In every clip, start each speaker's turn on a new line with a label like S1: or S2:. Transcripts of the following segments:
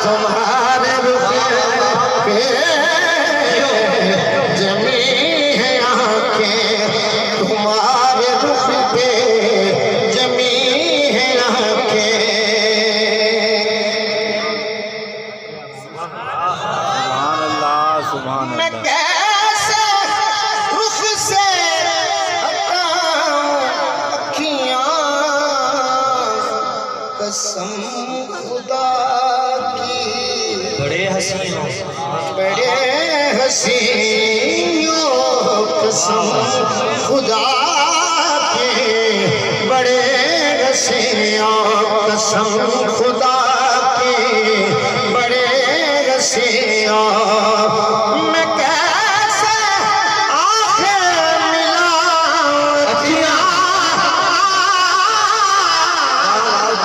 S1: तुम्हारे रुख पे जमी है आंखें, तुम्हारे रुख पे जमी है आंखें। मैं कैसे रुख से हटाऊं अखियां, कसम खुदा की
S2: बड़े हसीनों
S1: कसम खुदा के बड़े हसीनों, कसम खुदा के बड़े हसीनों। मैं कैसे आंखें मिलाऊं,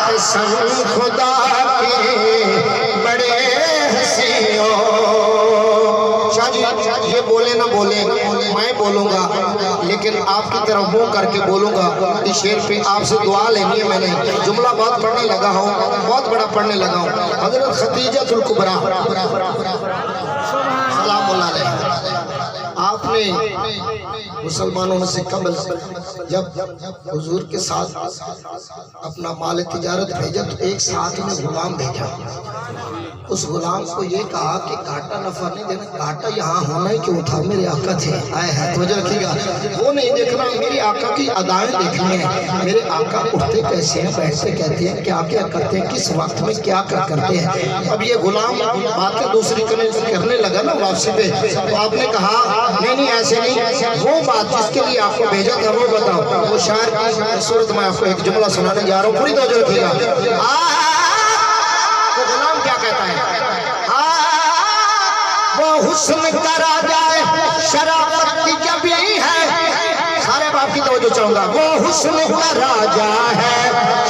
S1: कसम खुदा के बड़े हसीनों। शाह जी ये बोले ना बोले, मैं बोलूंगा लेकिन आपकी तरफ मुंह करके बोलूंगा। इस शेर पे आपसे दुआ लेनी है मैंने। जुमला बहुत पढ़ने लगा हूँ, बहुत बड़ा पढ़ने लगा हूँ। हजरत खतीजतुल कुबरा सलामुल्लाह अलैहा, आपने मुसलमानों से कबल जब हुजूर के साथ अपना माल तिजारत भेजा तो एक साथ में गुलाम भेजा। उस गुलाम को ये कहा कि घाटा नफा नहीं देना, घाटा यहाँ होना ही क्यों था, मेरे आका थे आए हैं तो रखिएगा, वो नहीं देखना, मेरे आका की अदाएं देखनी है। मेरे आका उठते कैसे हैं, बैठते कहते हैं, क्या क्या करते हैं, किस वक्त में क्या क्या करते हैं। अब ये गुलाम बातें दूसरी करने लगा ना वापसी पे, तो आपने कहा नहीं ऐसे नहीं, वो बात जिसके लिए आपको भेजा था वो बताओ। वो शायर की सूरत में आपको एक जुमला सुनाने जा रहा हूँ, पूरी तवज्जो रखिएगा। तो गुलाम क्या कहता है, वो हुस्न का राजा है, शराफत की जबी है। सारे बाप की तवज्जो चाहूंगा। वो हुस्न का राजा है,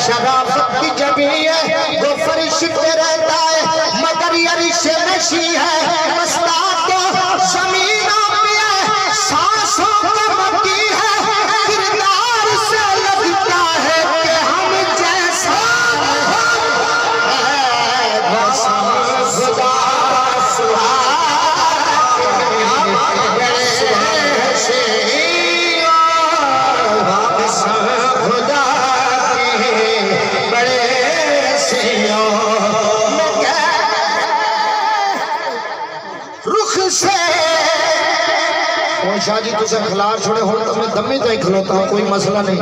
S1: शराफत की जबी है, वो फरिश्ते रहता है मगर अरिश नशी है। मस्ता तो ज़मीनों पे है, सांसों का मक्की है, किरदार से लगता है कि हम जैसा शाह जी तुझे खिलार छोड़े हो तो मैं दमे तो ही खलोता हूँ, कोई मसला नहीं।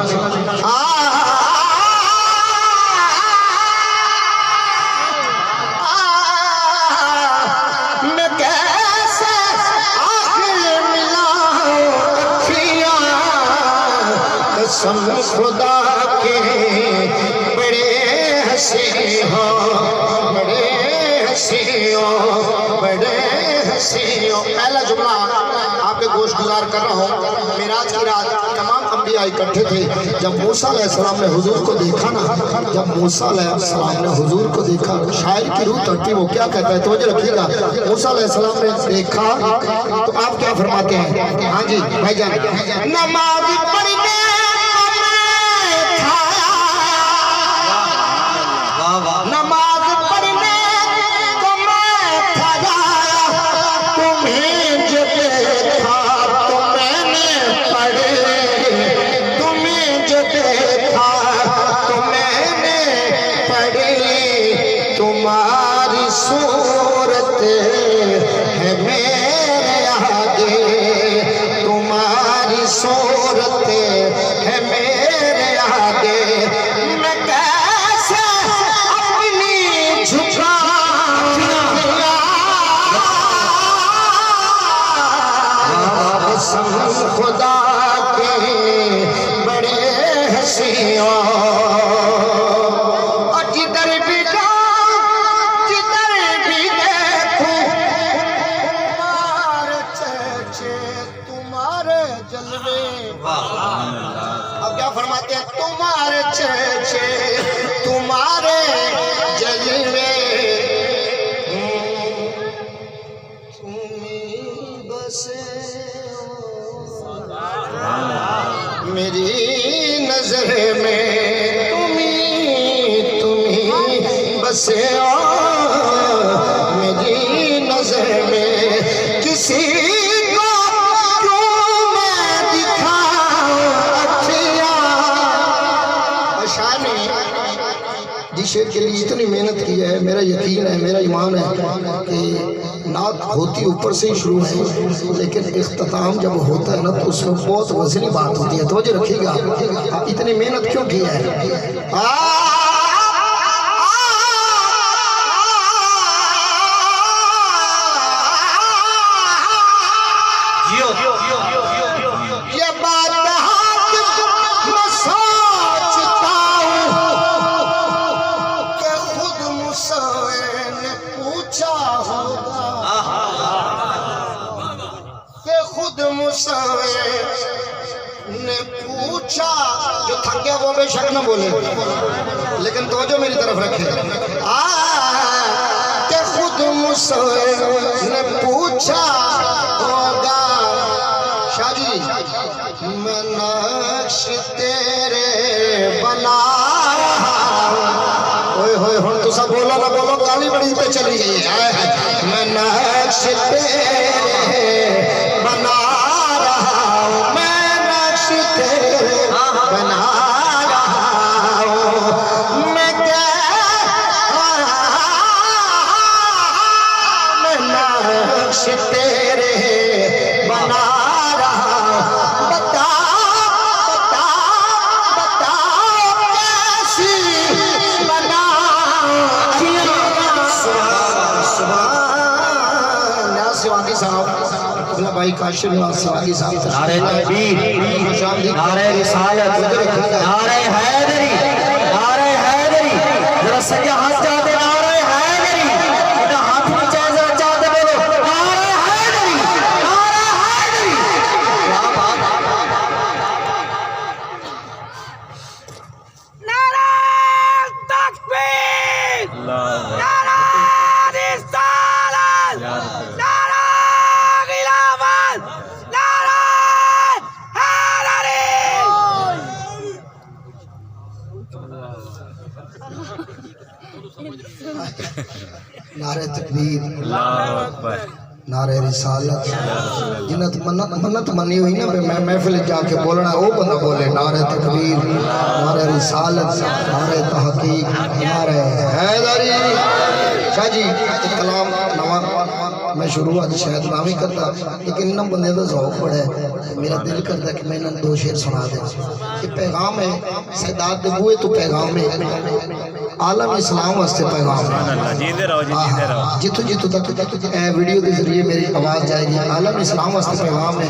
S1: मैं कैसे आंखें मिलाऊं अखियां, कसम खुदा के बड़े हंसी हो, बड़े हंसी हो, बड़े हंसी हो। पहला जुमला आपके गोश्त गुजार कर रहा हूँ। मेराज की रात तमाम अंबिया इकट्ठे थे। जब मूसा अलैहिस्सलाम ने हुजूर को देखा ना, जब मूसा अलैहिस्सलाम ने हुजूर को देखा, शायर की रूह तड़पी। वो क्या कहता है तो रखिएगा। मूसा अलैहिस्सलाम ने देखा तो आप क्या फरमाते हैं? हाँ जी भाईजान, नमाज पढ़ने नमाज पढ़ने को मैं था, तुम्हें जो देखा तो मैंने पढ़े, तुम्हें जो देखा तो मैंने पढ़े। तुम्हारी सूरत है मेरे आगे, तुम्हारी सूरत है मेरे आगे। मैं कैसे अपनी झुका खुदा के बड़े हसीनों। और जिधर भी जाऊं, जिधर भी देखूं, तुम्हारे चेचे, तुम्हारे जलवे। अब क्या यकीन है, मेरा ईमान है कि नात होती ऊपर से ही शुरू है, लेकिन इख्तिताम जब होता है ना तो उसमें बहुत वजनी बात होती है। तवज्जो रखिएगा, इतनी मेहनत क्यों की है?
S2: जियो
S1: ये बात मैं सोचता हूँ कि खुद मुझसे ने पूछा होगा, कि खुद मुझसे ने पूछा। जो थक गया वो बेशक न बोले, लेकिन तो जो मेरी तरफ रखे, कि खुद मुझसे ने पूछा होगा शाह जी, मैं नक्श तेरे बना रहा हूं। ओए होए हुण तो सब बोलो ना बोलो, गाली बड़ी पे चली गई है। मैं नक्श तेरे बना रहा हूं, मैं नक्श तेरे बना रहा हूं, मैं नक्श तेरे बना रहा हूं। बता बता बता कैसी बनाऊं। सुभान शिवाजी साहब, अपना भाई काशिफ शिवाजी साहब,
S2: नारे तकबीर, नारे रिसालत, नारे हैदरी, नारे हैदरी। जरा सही हाथ जाते नारे हैदरी, इधर हाथ नीचे जरा जाते बोलो नारे हैदरी, नारे हैदरी। क्या बात है।
S3: नारा तकबीर, नारा रिसालत, नारा खिलाफत, नारा हैदरी।
S1: नारे तकबीर, नारे रिसालत। जिन्नत मन्नत मनी हुई ना मैं महफिल जाके बोलना, वो बंदा बोले नारे तकबीर, नारे रिसालत, नारे तहकीक, नारे हैदरी। शाह जी कलाम नवा मैं शुरुआत शायद ना भी करता, लेकिन इन बंदे का शौक बड़ा है, मेरा दिल करता है कि मैं इन्होंने 2 शेर सुना दें। ये पैगाम है सैदात दे बूहे तो पैगाम है, आलम इस्लाम वास्ते पैगाम है। जितों जितों तक वीडियो के जरिए मेरी आवाज़ जाएगी, आलम इस्लाम वास्ते पैगाम है।